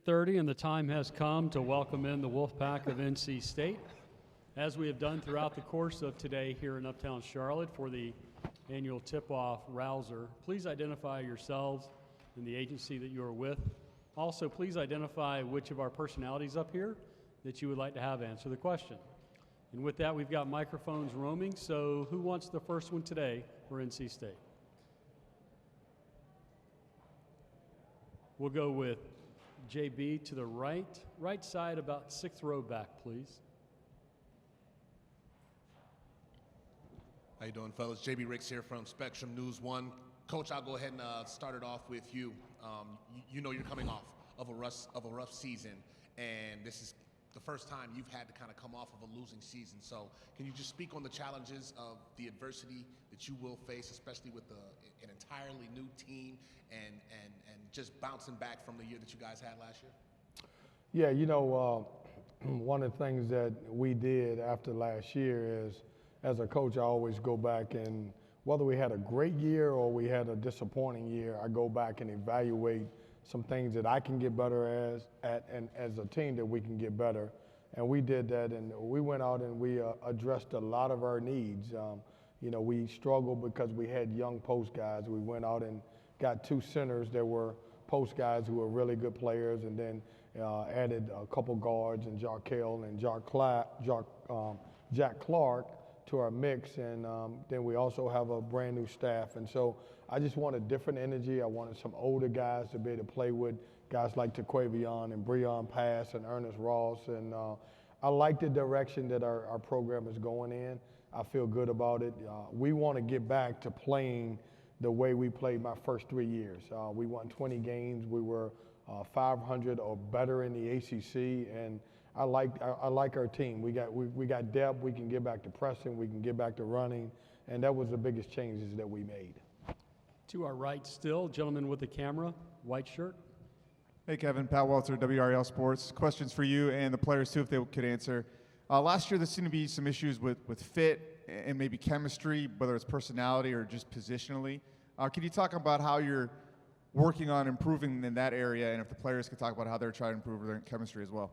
8:30, and the time has come to welcome in the Wolfpack of NC State, as we have done throughout the course of today here in Uptown Charlotte for the annual tip-off Rouser. Please identify yourselves and the agency that you are with. Also, please identify which of our personalities up here that you would like to have answer the question. And with that, we've got microphones roaming, so who wants the first one today for NC State? We'll go with JB to the right side, about 6th row back, please. How you doing, fellas? JB Ricks here from Spectrum News 1. Coach, I'll go ahead and start it off with you. You know you're coming off of a rough season, and this is the first time you've had to kind of come off of a losing season. So can you just speak on the challenges of the adversity that you will face, especially with an entirely new team and just bouncing back from the year that you guys had last year? Yeah, you know, one of the things that we did after last year is, as a coach, I always go back and whether we had a great year or we had a disappointing year, I go back and evaluate some things that I can get better at and as a team that we can get better. And we did that, and we went out and we addressed a lot of our needs. You know, we struggled because we had young post guys. We went out and got 2 centers that were post guys who were really good players, and then added a couple guards and Jarkel and Jack Clark to our mix, and then we also have a brand new staff. And so I just wanted different energy. I wanted some older guys to be able to play with guys like Taquavion and Breon Pass and Ernest Ross, and I like the direction that our program is going in. I feel good about it. We want to get back to playing the way we played my first 3 years. We won 20 games. We were 500 or better in the ACC, and I like our team. We got depth. We can get back to pressing. We can get back to running, and that was the biggest changes that we made. To our right still, gentleman with the camera, white shirt. Hey Kevin, Pat Walter, WRAL Sports. Questions for you and the players too, if they could answer. Last year there seemed to be some issues with fit and maybe chemistry, whether it's personality or just positionally. Can you talk about how you're working on improving in that area, and if the players could talk about how they're trying to improve their chemistry as well?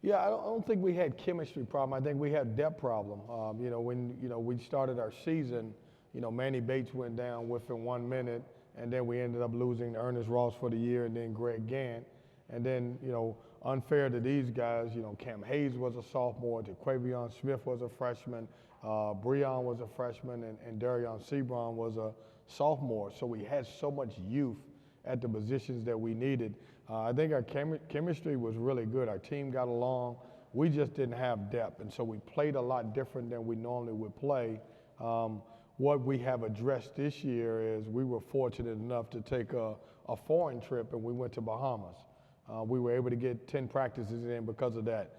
Yeah, I don't think we had chemistry problem. I think we had depth problem. You know, when we started our season, Manny Bates went down within 1 minute, and then we ended up losing to Ernest Ross for the year, and then Greg Gant. And then, unfair to these guys, Cam Hayes was a sophomore, Taquavion Smith was a freshman, Breon was a freshman, and Darion Sebron was a sophomore. So we had so much youth at the positions that we needed. I think our chemistry was really good. Our team got along. We just didn't have depth, and so we played a lot different than we normally would play. What we have addressed this year is we were fortunate enough to take a foreign trip, and we went to Bahamas. We were able to get 10 practices in because of that.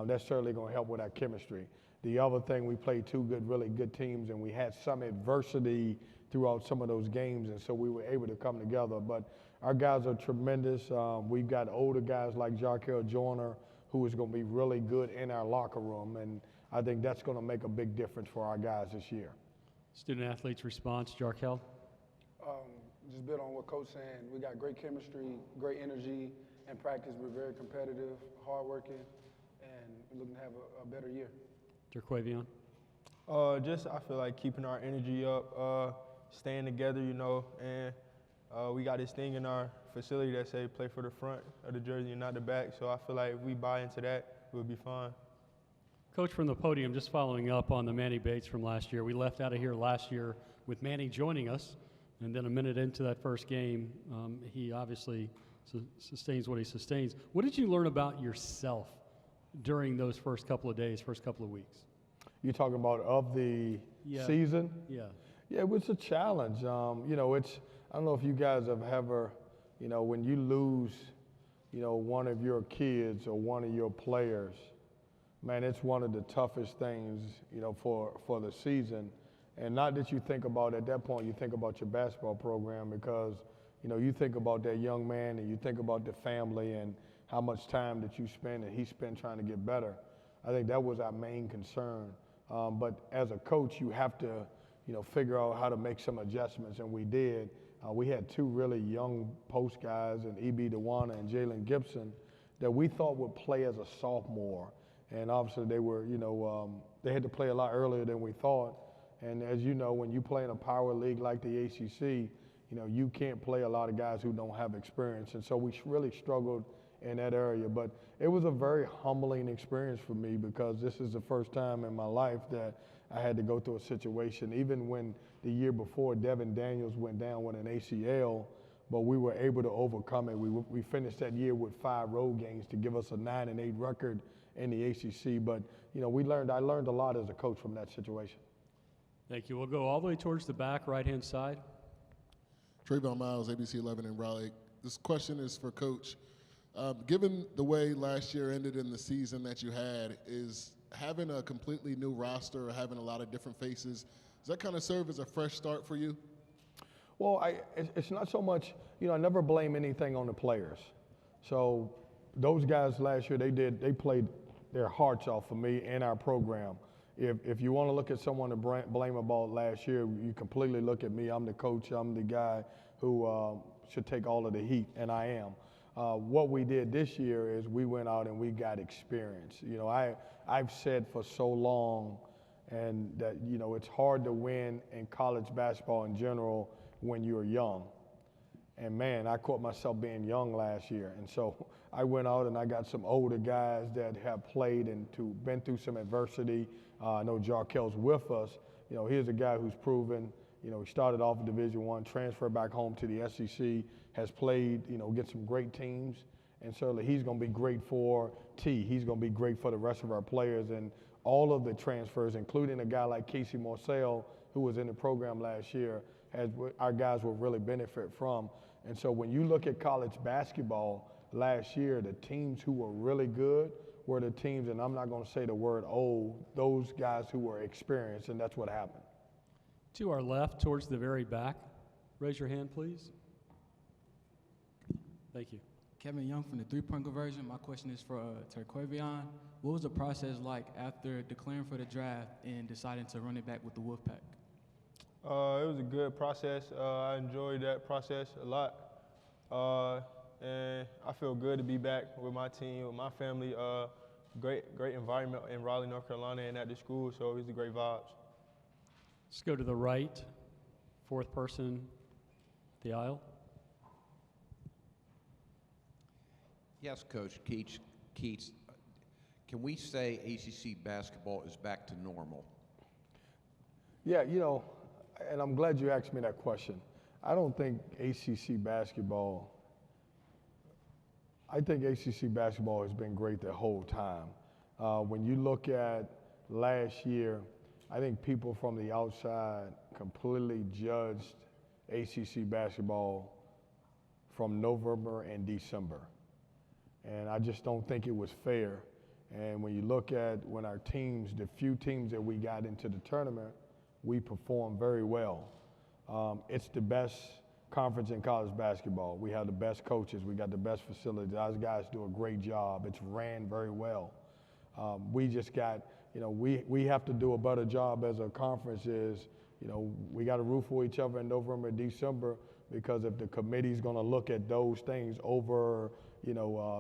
That's certainly going to help with our chemistry. The other thing, we played 2 really good teams, and we had some adversity throughout some of those games, and so we were able to come together. But our guys are tremendous. We've got older guys like Jarkel Joyner, who is going to be really good in our locker room, and I think that's going to make a big difference for our guys this year. Student athletes response, Jarkel. Just build on what Coach saying. We got great chemistry, great energy in practice. We're very competitive, hardworking, and we're looking to have a better year. Taquavion. I feel like keeping our energy up, staying together, and we got this thing in our facility that say play for the front of the jersey and not the back. So I feel like if we buy into that, we'll be fine. Coach, from the podium, just following up on the Manny Bates from last year. We left out of here last year with Manny joining us, and then a minute into that first game, he obviously sustains what he sustains. What did you learn about yourself during those first couple of days, first couple of weeks? You're talking about of the season? Yeah. Yeah, it was a challenge. I don't know if you guys have ever, when you lose, one of your kids or one of your players, man, it's one of the toughest things, for the season. And not that you think about at that point, you think about your basketball program because, you think about that young man and you think about the family and how much time that you spend and he spent trying to get better. I think that was our main concern. But as a coach, you have to, figure out how to make some adjustments, and we did. We had 2 really young post guys, and E.B. Dewana and Jalen Gibson, that we thought would play as a sophomore. And obviously they were, they had to play a lot earlier than we thought. And as you know, when you play in a power league like the ACC, you can't play a lot of guys who don't have experience. And so we really struggled in that area. But it was a very humbling experience for me because this is the first time in my life that I had to go through a situation. Even when the year before, Devin Daniels went down with an ACL, but we were able to overcome it. We finished that year with 5 road games to give us a 9-8 record in the ACC. But I learned a lot as a coach from that situation. Thank you. We'll go all the way towards the back, right-hand side. Trayvon Miles, ABC 11 in Raleigh. This question is for Coach. Given the way last year ended in the season that you had, is having a completely new roster or having a lot of different faces, does that kind of serve as a fresh start for you? Well, it's not so much, I never blame anything on the players. So those guys last year, they played their hearts off for me and our program. If you want to look at someone to blame about last year, you completely look at me. I'm the coach. I'm the guy who should take all of the heat, and I am. What we did this year is we went out and we got experience. I've said for so long and that, it's hard to win in college basketball in general when you're young. And man, I caught myself being young last year. And so I went out and I got some older guys that have played and been through some adversity. I know Jarkel's with us. Here's a guy who's proven, he started off in Division I, transferred back home to the SEC, has played, against some great teams. And certainly he's going to be great for T. He's going to be great for the rest of our players. And all of the transfers, including a guy like Casey Morcell, who was in the program last year, our guys will really benefit from. And so when you look at college basketball last year, the teams who were really good were the teams, and I'm not going to say the word old, those guys who were experienced, and that's what happened. To our left, towards the very back. Raise your hand, please. Thank you. Kevin Young from the three-point conversion. My question is for Terquavion. What was the process like after declaring for the draft and deciding to run it back with the Wolfpack? It was a good process. I enjoyed that process a lot. And I feel good to be back with my team, with my family. Great environment in Raleigh, North Carolina, and at the school, so it was a great vibes. Let's go to the right, 4th person, the aisle. Yes, Coach Keatts. Can we say ACC basketball is back to normal? Yeah, and I'm glad you asked me that question. I don't think ACC basketball, I think ACC basketball has been great the whole time. When you look at last year, I think people from the outside completely judged ACC basketball from November and December. And I just don't think it was fair. And when you look at when our teams, the few teams that we got into the tournament, we performed very well. It's the best conference in college basketball. We have the best coaches. We got the best facilities. Those guys do a great job. It's ran very well. We just got, we have to do a better job as a conference we got to root for each other in November and December, because if the committee's going to look at those things over,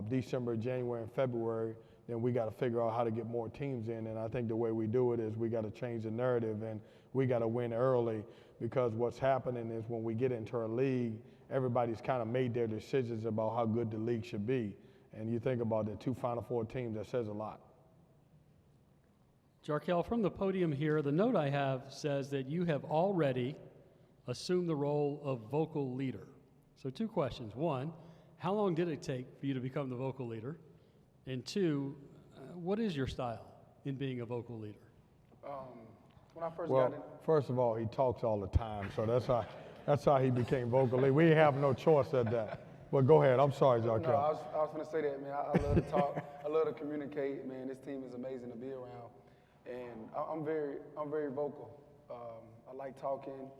December, January, and February, then we got to figure out how to get more teams in. And I think the way we do it is we got to change the narrative and we got to win early, because what's happening is when we get into our league, everybody's kind of made their decisions about how good the league should be. And you think about the 2 Final Four teams, that says a lot. Jarkel, from the podium here, the note I have says that you have already assumed the role of vocal leader. So 2 questions. 1, how long did it take for you to become the vocal leader? And 2, what is your style in being a vocal leader? When I first got in, first of all, he talks all the time, so that's how he became vocal leader. We have no choice at that. But go ahead. I'm sorry, Jarkel. no, I was going to say that, man. I love to talk. I love to communicate, man. This team is amazing to be around, and I'm very vocal. I like talking.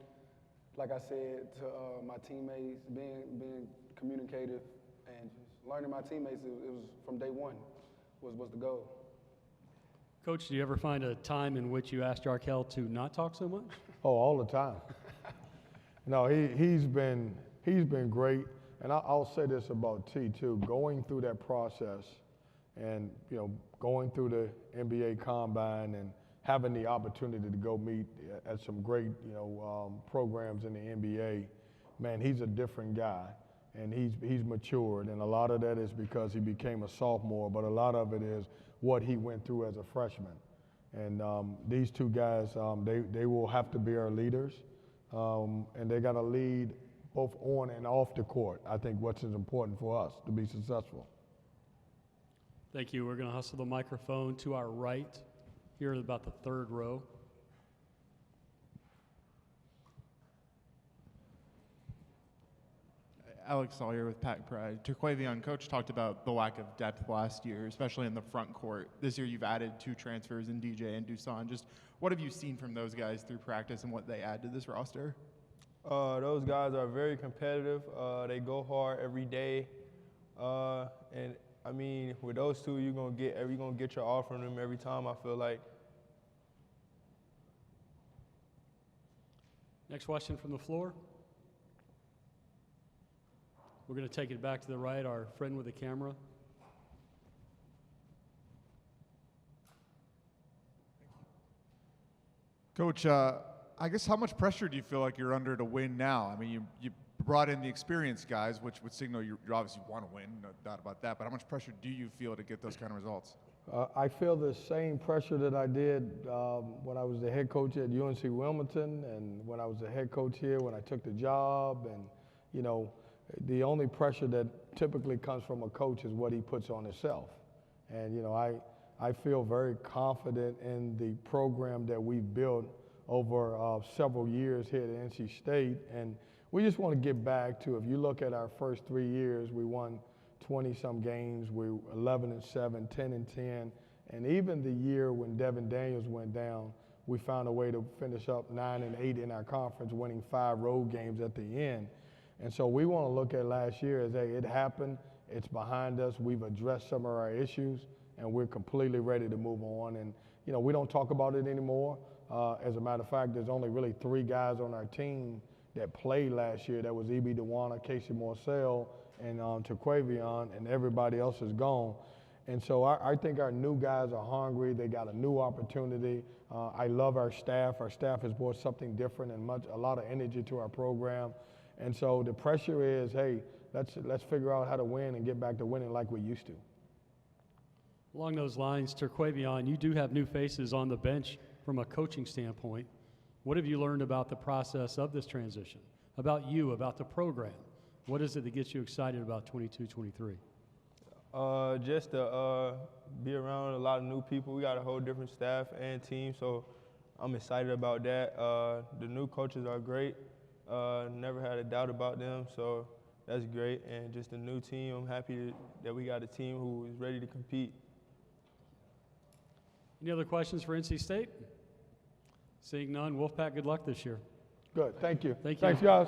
Like I said to my teammates, being communicative, and just learning my teammates. It was from day one was the goal. Coach, do you ever find a time in which you asked Jarkel to not talk so much? Oh, all the time. No, he's been great. And I'll say this about T too, going through that process and, going through the NBA Combine and having the opportunity to go meet at some great, programs in the NBA, man, he's a different guy. And he's matured, and a lot of that is because he became a sophomore, but a lot of it is what he went through as a freshman. And these two guys, they will have to be our leaders, and they got to lead both on and off the court. I think what's important for us to be successful. Thank you. We're going to hustle the microphone to our right, here at about the third row. Alex Sawyer with Pack Pride. Terquavion, coach talked about the lack of depth last year, especially in the front court. This year you've added 2 transfers in DJ and Dusan. Just what have you seen from those guys through practice and what they add to this roster? Those guys are very competitive. They go hard every day. And I mean, with those two, you're gonna get your all from them every time, I feel like. Next question from the floor. We're going to take it back to the right, our friend with the camera. Coach, I guess how much pressure do you feel like you're under to win now? I mean, you brought in the experienced guys, which would signal you obviously want to win, no doubt about that, but how much pressure do you feel to get those kind of results? I feel the same pressure that I did when I was the head coach at UNC Wilmington and when I was the head coach here, when I took the job. And, the only pressure that typically comes from a coach is what he puts on himself. And, I feel very confident in the program that we've built over several years here at NC State. And we just want to get back to, if you look at our first 3 years, we won 20-some games. We were 11-7, 10-10. And even the year when Devin Daniels went down, we found a way to finish up 9-8 in our conference, winning 5 road games at the end. And so we want to look at last year as, hey, it happened, it's behind us, we've addressed some of our issues, and we're completely ready to move on. And, we don't talk about it anymore. As a matter of fact, there's only really 3 guys on our team that played last year. That was E.B. DeWanna, Casey Morcell, and Terquavion, and everybody else is gone. And so I think our new guys are hungry. They got a new opportunity. I love our staff. Our staff has brought something different and a lot of energy to our program. And so the pressure is, hey, let's figure out how to win and get back to winning like we used to. Along those lines, Terquavion, you do have new faces on the bench from a coaching standpoint. What have you learned about the process of this transition, about you, about the program? What is it that gets you excited about 22-23? Just to be around a lot of new people. We got a whole different staff and team, so I'm excited about that. The new coaches are great. Never had a doubt about them, so that's great. And just a new team, I'm happy that we got a team who is ready to compete. Any other questions for NC State? Seeing none, Wolfpack, good luck this year. Good, thank you. Thank you. Thanks, guys.